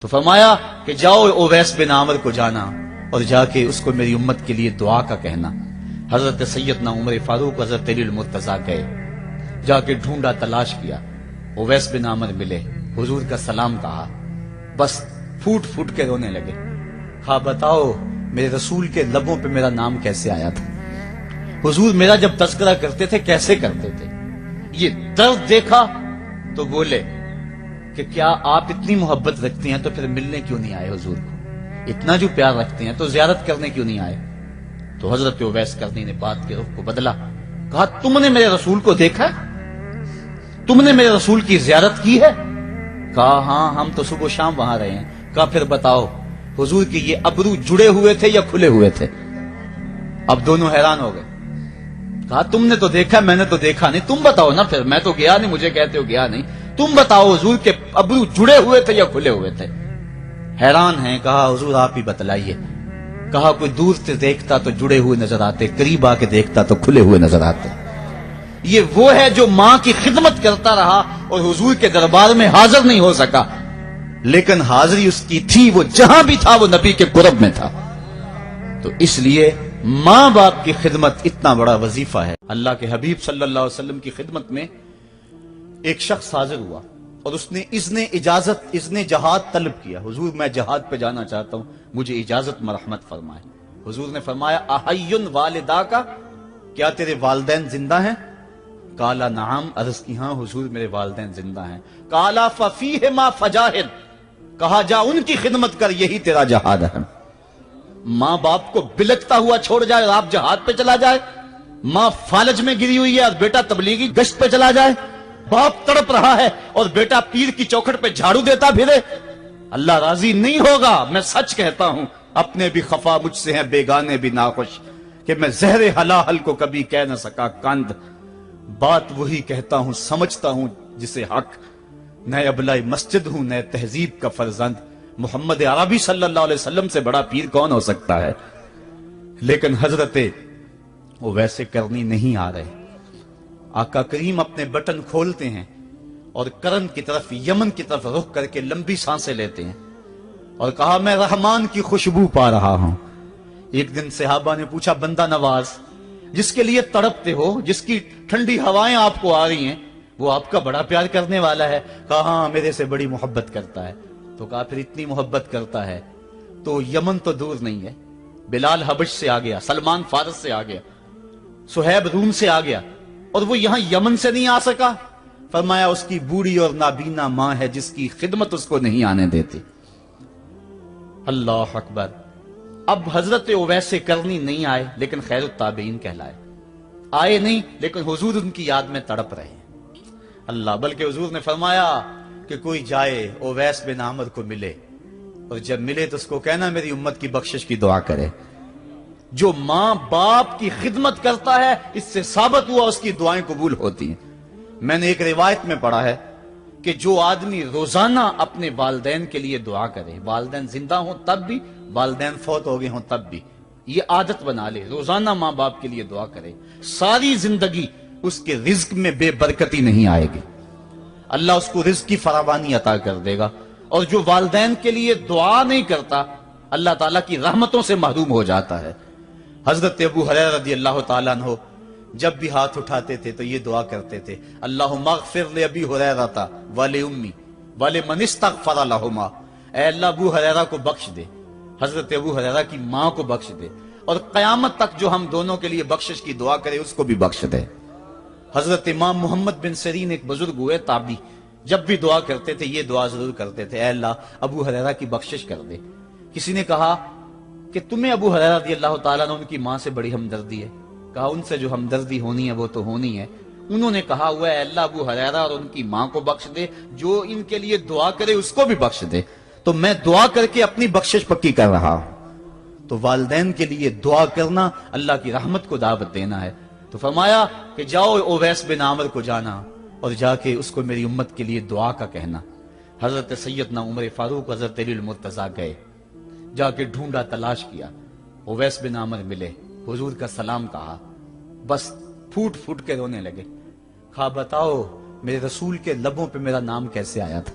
تو فرمایا کہ جاؤ اویس بن عامر کو جانا اور جا کے اس کو میری امت کے لیے دعا کا کہنا۔ حضرت سیدنا عمر فاروق حضرت علی المرتضیٰ گئے، جا کے ڈھونڈا، تلاش کیا، اویس بن عامر ملے، حضور کا سلام کہا، بس پھوٹ پھوٹ کے رونے لگے۔ ہاں بتاؤ میرے رسول کے لبوں پہ میرا نام کیسے آیا تھا؟ حضور میرا جب تذکرہ کرتے تھے کیسے کرتے تھے؟ یہ درد دیکھا تو بولے کہ کیا آپ اتنی محبت رکھتے ہیں تو پھر ملنے کیوں نہیں آئے حضور کو؟ اتنا جو پیار رکھتے ہیں تو زیارت کرنے کیوں نہیں آئے؟ تو حضرت اویس کرنی نے بات کے رخ کو بدلا، کہا تم نے میرے رسول کو دیکھا؟ تم نے میرے رسول کی زیارت کی ہے؟ کہا ہاں ہم تو صبح و شام وہاں رہے ہیں۔ کہا پھر بتاؤ حضور کی یہ ابرو جڑے ہوئے تھے یا کھلے ہوئے تھے؟ اب دونوں حیران ہو گئے۔ کہا تم نے تو دیکھا، میں نے تو دیکھا نہیں، تم بتاؤ نا پھر، میں تو گیا نہیں، مجھے کہتے ہو گیا نہیں، تم بتاؤ حضور کے ابرو جڑے ہوئے تھے یا کھلے ہوئے تھے؟ حیران ہیں، کہا حضور آپ ہی بتلائیے۔ کہا کوئی دور سے دیکھتا تو جڑے ہوئے نظر آتے، قریب آ کے دیکھتا تو کھلے ہوئے نظر آتے۔ یہ وہ ہے جو ماں کی خدمت کرتا رہا اور حضور کے دربار میں حاضر نہیں ہو سکا، لیکن حاضری اس کی تھی، وہ جہاں بھی تھا وہ نبی کے قرب میں تھا۔ تو اس لیے ماں باپ کی خدمت اتنا بڑا وظیفہ ہے۔ اللہ کے حبیب صلی اللہ علیہ وسلم کی خدمت میں ایک شخص حاضر ہوا اور اس نے اذن جہاد طلب کیا، حضور میں جہاد پہ جانا چاہتا ہوں، مجھے اجازت مرحمت فرمائے۔ حضور نے فرمایا احیٌ والدا کا، کیا تیرے والدین زندہ ہیں؟ قالا نعم، عرض کی ہاں حضور میرے والدین زندہ ہیں۔ قالا ففیہما فجاہد، کہا جا ان کی خدمت کر، یہی تیرا جہاد ہے۔ ماں باپ کو بلکتا ہوا چھوڑ جائے اور آپ جہاد پہ چلا جائے، ماں فالج میں گری ہوئی ہے اور بیٹا تبلیغی گشت پہ چلا جائے، باپ تڑپ رہا ہے اور بیٹا پیر کی چوکھٹ پہ جھاڑو دیتا پھرے، اللہ راضی نہیں ہوگا۔ میں سچ کہتا ہوں، اپنے بھی خفا مجھ سے ہیں بیگانے بھی ناخوش، کہ میں زہر حلاحل کو کبھی کہہ نہ سکا کند، بات وہی کہتا ہوں سمجھتا ہوں جسے حق، نئے ابلائی مسجد ہوں نئے تہذیب کا فرزند، محمد عربی صلی اللہ علیہ وسلم سے بڑا پیر کون ہو سکتا ہے؟ لیکن حضرت وہ ویسے کرنی نہیں آ رہے۔ آقا کریم اپنے بٹن کھولتے ہیں اور کرن کی طرف، یمن کی طرف رخ کر کے لمبی سانسیں لیتے ہیں اور کہا میں رحمان کی خوشبو پا رہا ہوں۔ ایک دن صحابہ نے پوچھا بندہ نواز جس کے لیے تڑپتے ہو، جس کی ٹھنڈی ہوائیں آپ کو آ رہی ہیں، وہ آپ کا بڑا پیار کرنے والا ہے؟ کہا ہاں میرے سے بڑی محبت کرتا ہے۔ تو کہا پھر اتنی محبت کرتا ہے تو یمن تو دور نہیں ہے، بلال حبش سے آ گیا، سلمان فارس سے آ گیا، سہیب روم سے آ گیا، اور وہ یہاں یمن سے نہیں آ سکا؟ فرمایا اس کی بوڑھی اور نابینا ماں ہے جس کی خدمت اس کو نہیں آنے دیتی۔ اللہ اکبر۔ اب حضرت اویس کرنی نہیں آئے لیکن خیر التابعین کہلائے، آئے نہیں لیکن حضور ان کی یاد میں تڑپ رہے ہیں۔ اللہ، بلکہ حضور نے فرمایا کہ کوئی جائے اویس بن عامر کو ملے اور جب ملے تو اس کو کہنا میری امت کی بخشش کی دعا کرے۔ جو ماں باپ کی خدمت کرتا ہے اس سے ثابت ہوا اس کی دعائیں قبول ہوتی ہیں۔ میں نے ایک روایت میں پڑھا ہے کہ جو آدمی روزانہ اپنے والدین کے لیے دعا کرے، والدین زندہ ہوں تب بھی، والدین فوت ہو گئے ہوں تب بھی، یہ عادت بنا لے، روزانہ ماں باپ کے لیے دعا کرے، ساری زندگی اس کے رزق میں بے برکتی نہیں آئے گی، اللہ اس کو رزق کی فراوانی عطا کر دے گا۔ اور جو والدین کے لیے دعا نہیں کرتا اللہ تعالیٰ کی رحمتوں سے محروم ہو جاتا ہے۔ حضرت ابو ہریرہ رضی اللہ تعالیٰ عنہ جب بھی ہاتھ اٹھاتے تھے تو یہ دعا کرتے تھے، اللہم اغفر لابی ہریرہ ولأمی ولمن استغفر لہما، اے اللہ ابو ہریرہ کو بخش دے، حضرت ابو ہریرہ کی ماں کو بخش دے، اور قیامت تک جو ہم دونوں کے لیے بخشش کی دعا کرے اس کو بھی بخش دے۔ حضرت امام محمد بن سیرین ایک بزرگ ہوئے تابعی، جب بھی دعا کرتے تھے یہ دعا ضرور کرتے تھے، اے اللہ ابو ہریرہ کی بخشش کر دے۔ کسی نے کہا کہ تمہیں ابو ہریرہ رضی اللہ تعالیٰ عنہ ان کی ماں سے بڑی ہمدردی ہے؟ کہا ان سے جو ہمدردی ہونی ہے وہ تو ہونی ہے۔ انہوں نے کہا ہوا ہے اللہ ابو ہریرہ اور ان کی ماں کو بخش دے، جو ان کے لیے دعا کرے اس کو بھی بخش دے۔ تو میں دعا کر کے اپنی بخشش پکی کر رہا ہوں۔ تو والدین کے لیے دعا کرنا اللہ کی رحمت کو دعوت دینا ہے۔ تو فرمایا کہ جاؤ اویس بن عامر کو جانا اور جا کے اس کو میری امت کے لیے دعا کا کہنا۔ حضرت سیدنا عمر فاروق حضرت علی المرتضیٰ گئے، جا کے ڈھونڈا، تلاش کیا، اویس بن عامر ملے، حضور کا سلام کہا، بس پھوٹ پھوٹ کے رونے لگے۔ کہا بتاؤ میرے رسول کے لبوں پہ میرا نام کیسے آیا تھا؟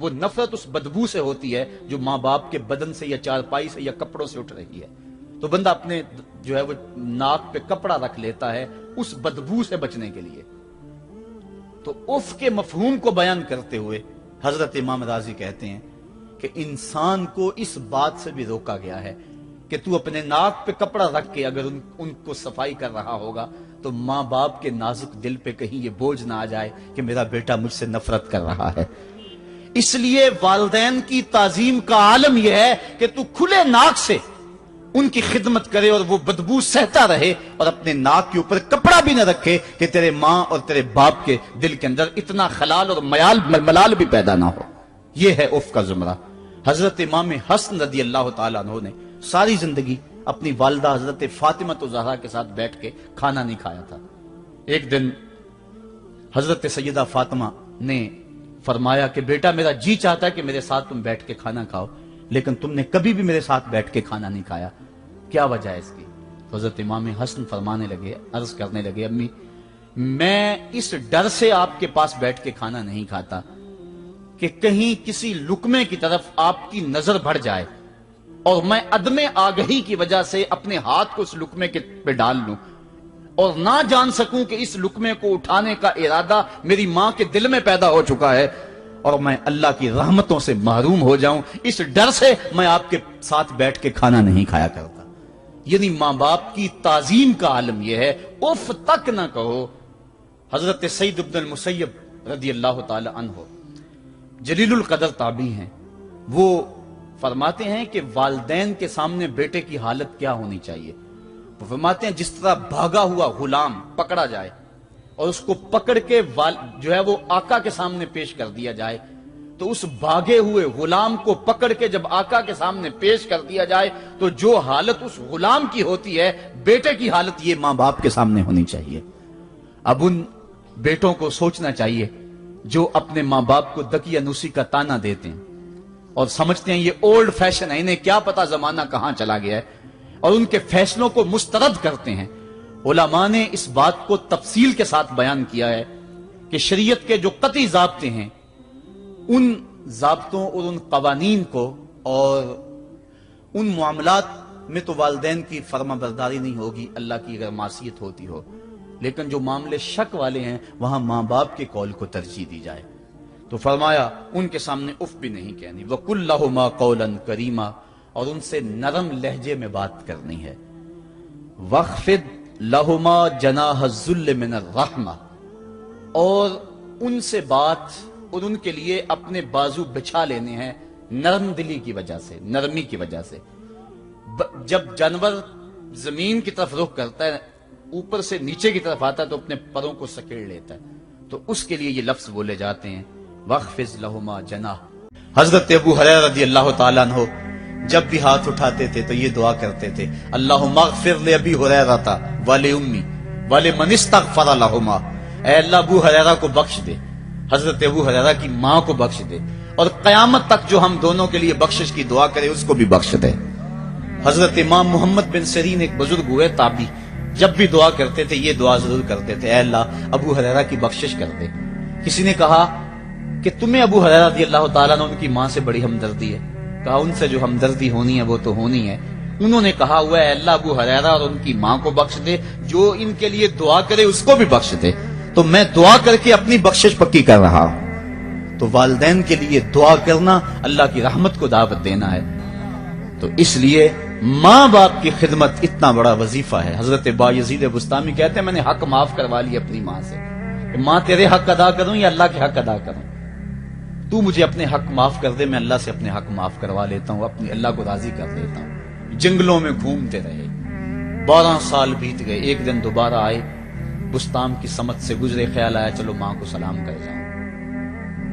وہ نفرت اس بدبو سے ہوتی ہے جو ماں باپ کے بدن سے یا چارپائی سے یا کپڑوں سے اٹھ رہی ہے. تو بندہ اپنے جو ہے وہ ناک پہ کپڑا رکھ لیتا ہے اس بدبو سے بچنے کے لیے. تو اف کے مفہوم کو بیان کرتے ہوئے حضرت امام رازی کہتے ہیں کہ انسان کو اس بات سے بھی روکا گیا ہے کہ تو اپنے ناک پہ کپڑا رکھ کے اگر ان کو صفائی کر رہا ہوگا تو ماں باپ کے نازک دل پہ کہیں یہ بوجھ نہ آ جائے کہ میرا بیٹا مجھ سے نفرت کر رہا ہے. اس لیے والدین کی تعظیم کا عالم یہ ہے کہ تو کھلے ناک سے ان کی خدمت کرے اور وہ بدبو سہتا رہے اور اپنے ناک کے اوپر کپڑا بھی نہ رکھے کہ تیرے ماں اور تیرے باپ کے دل کے اندر اتنا خلال اور ملال بھی پیدا نہ ہو. یہ ہے اف کا زمرہ. حضرت امام حسن رضی اللہ تعالیٰ عنہ نے ساری زندگی اپنی والدہ حضرت فاطمہ زہرا کے ساتھ بیٹھ کے کھانا نہیں کھایا تھا. ایک دن حضرت سیدہ فاطمہ نے فرمایا کہ بیٹا میرا جی چاہتا ہے کہ میرے ساتھ تم بیٹھ کے کھانا کھاؤ لیکن تم نے کبھی بھی میرے ساتھ بیٹھ کے کھانا نہیں کھایا, کیا وجہ ہے اس کی؟ حضرت امام حسن فرمانے لگے, عرض کرنے لگے, امی میں اس ڈر سے آپ کے پاس بیٹھ کے کھانا نہیں کھاتا کہ کہیں کسی لقمے کی طرف آپ کی نظر بڑھ جائے اور میں عدم آگہی کی وجہ سے اپنے ہاتھ کو اس لقمے پہ ڈال لوں اور نہ جان سکوں کہ اس لقمے کو اٹھانے کا ارادہ میری ماں کے دل میں پیدا ہو چکا ہے اور میں اللہ کی رحمتوں سے محروم ہو جاؤں, اس ڈر سے میں آپ کے ساتھ بیٹھ کے کھانا نہیں کھایا کرتا. یعنی ماں باپ کی تعظیم کا عالم یہ ہے, اف تک نہ کہو. حضرت سعید بن المسیب رضی اللہ تعالی عنہ جلیل القدر تابعی ہیں, وہ فرماتے ہیں کہ والدین کے سامنے بیٹے کی حالت کیا ہونی چاہیے. وہ فرماتے ہیں جس طرح بھاگا ہوا غلام پکڑا جائے اور اس کو پکڑ کے جو ہے وہ آقا کے سامنے پیش کر دیا جائے تو اس بھاگے ہوئے غلام کو پکڑ کے جب آقا کے سامنے پیش کر دیا جائے تو جو حالت اس غلام کی ہوتی ہے بیٹے کی حالت یہ ماں باپ کے سامنے ہونی چاہیے. اب ان بیٹوں کو سوچنا چاہیے جو اپنے ماں باپ کو دقیانوسی کا تانا دیتے ہیں اور سمجھتے ہیں یہ اولڈ فیشن ہے, انہیں کیا پتا زمانہ کہاں چلا گیا ہے, اور ان کے فیصلوں کو مسترد کرتے ہیں. علماء نے اس بات کو تفصیل کے ساتھ بیان کیا ہے کہ شریعت کے جو قطعی ضابطے ہیں ان ضابطوں اور ان قوانین کو اور ان معاملات میں تو والدین کی فرما برداری نہیں ہوگی اللہ کی اگر معصیت ہوتی ہو, لیکن جو معاملے شک والے ہیں وہاں ماں باپ کے قول کو ترجیح دی جائے. تو فرمایا ان کے سامنے اف بھی نہیں کہنی, وَقُلْ لَهُمَا قَوْلًا كَرِيمًا, اور ان سے نرم لہجے میں بات کرنی ہے. وَخْفِضْ لَهُمَا جَنَاحَ الذُّلِّ مِنَ الرَّحْمَةِ, اور ان سے بات اور ان کے لیے اپنے بازو بچھا لینے ہیں نرم دلی کی وجہ سے, نرمی کی وجہ سے. جب جانور زمین کی طرف رخ کرتا ہے اوپر سے نیچے کی طرف آتا ہے تو اپنے پروں کو سکیڑ لیتا ہے, تو اس کے لیے یہ لفظ بولے جاتے ہیں وَخْفِضْ لَهُمَا جَنَاحَ. حضرت ابو ہریرہ رضی اللہ تعالیٰ عنہ جب بھی ہاتھ اٹھاتے تھے تو یہ دعا کرتے تھے, اللہم اغفر لأبی ہریرہ ولأمی ولمن استغفر لہما, اے اللہ ابو ہریرہ کو بخش دے, حضرت ابو ہریرہ کی ماں کو بخش دے, اور قیامت تک جو ہم دونوں کے لیے بخشش کی دعا کرے اس کو بھی بخش دے. حضرت امام محمد بن سیرین ایک بزرگ ہوئے تابعی, جب بھی دعا کرتے تھے یہ دعا ضرور کرتے تھے, اے اللہ ابو ہریرہ کی بخشش کر دے. کسی نے کہا کہ تمہیں ابو ہریرہ رضی اللہ تعالیٰ نے ان کی ماں سے بڑی ہمدردی ہے. کہا ان سے جو ہمدردی ہونی ہے وہ تو ہونی ہے. انہوں نے کہا ہوا ہے اللہ ابو ہریرہ اور ان کی ماں کو بخش دے, جو ان کے لیے دعا کرے اس کو بھی بخش دے. تو میں دعا کر کے اپنی بخشش پکی کر رہا ہوں. تو والدین کے لیے دعا کرنا اللہ کی رحمت کو دعوت دینا ہے. تو اس لیے ماں باپ کی خدمت اتنا بڑا وظیفہ ہے. حضرت بایزید بستامی کہتے ہیں میں نے حق معاف کروا لی اپنی ماں سے, کہ ماں تیرے حق ادا کروں یا اللہ کے حق ادا کروں, تو مجھے اپنے حق معاف کر دے, میں اللہ سے اپنے حق معاف کروا لیتا ہوں, اپنی اللہ کو راضی کر دیتا ہوں. جنگلوں میں گھومتے رہے, 12 سال بیت گئے. ایک دن دوبارہ آئے, بستان کی سمت سے گزرے, خیال آیا چلو ماں کو سلام کر جاؤں.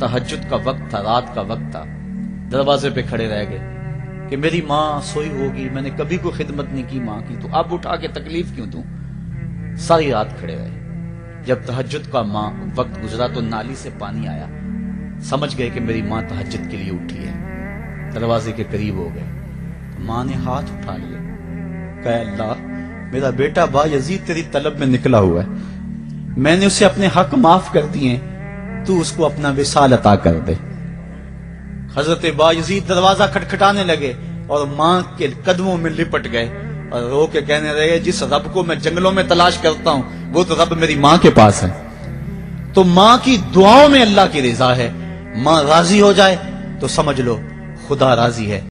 تہجد کا وقت تھا, رات کا وقت تھا, دروازے پہ کھڑے رہ گئے کہ میری ماں سوئی ہوگی, میں نے کبھی کوئی خدمت نہیں کی ماں کی, تو اب اٹھا کے تکلیف کیوں دوں. ساری رات کھڑے رہے. جب تہجد کا ماں وقت گزرا تو نالی سے پانی آیا, سمجھ گئے کہ میری ماں تہجد کے لیے اٹھی ہے. دروازے کے قریب ہو گئے, ماں نے ہاتھ اٹھا لیا, کہا اللہ میرا بیٹا بایزید تیری طلب میں نکلا ہوا ہے, میں نے اسے اپنے حق معاف کر دیے, تو اس کو اپنا وصال عطا کر دے. حضرت بایزید دروازہ کھٹکھٹانے لگے اور ماں کے قدموں میں لپٹ گئے اور رو کے کہنے لگے جس رب کو میں جنگلوں میں تلاش کرتا ہوں وہ تو رب میری ماں کے پاس ہے۔ تو ماں کی دعاؤں میں اللہ کی رضا ہے، ماں راضی ہو جائے تو سمجھ لو خدا راضی ہے۔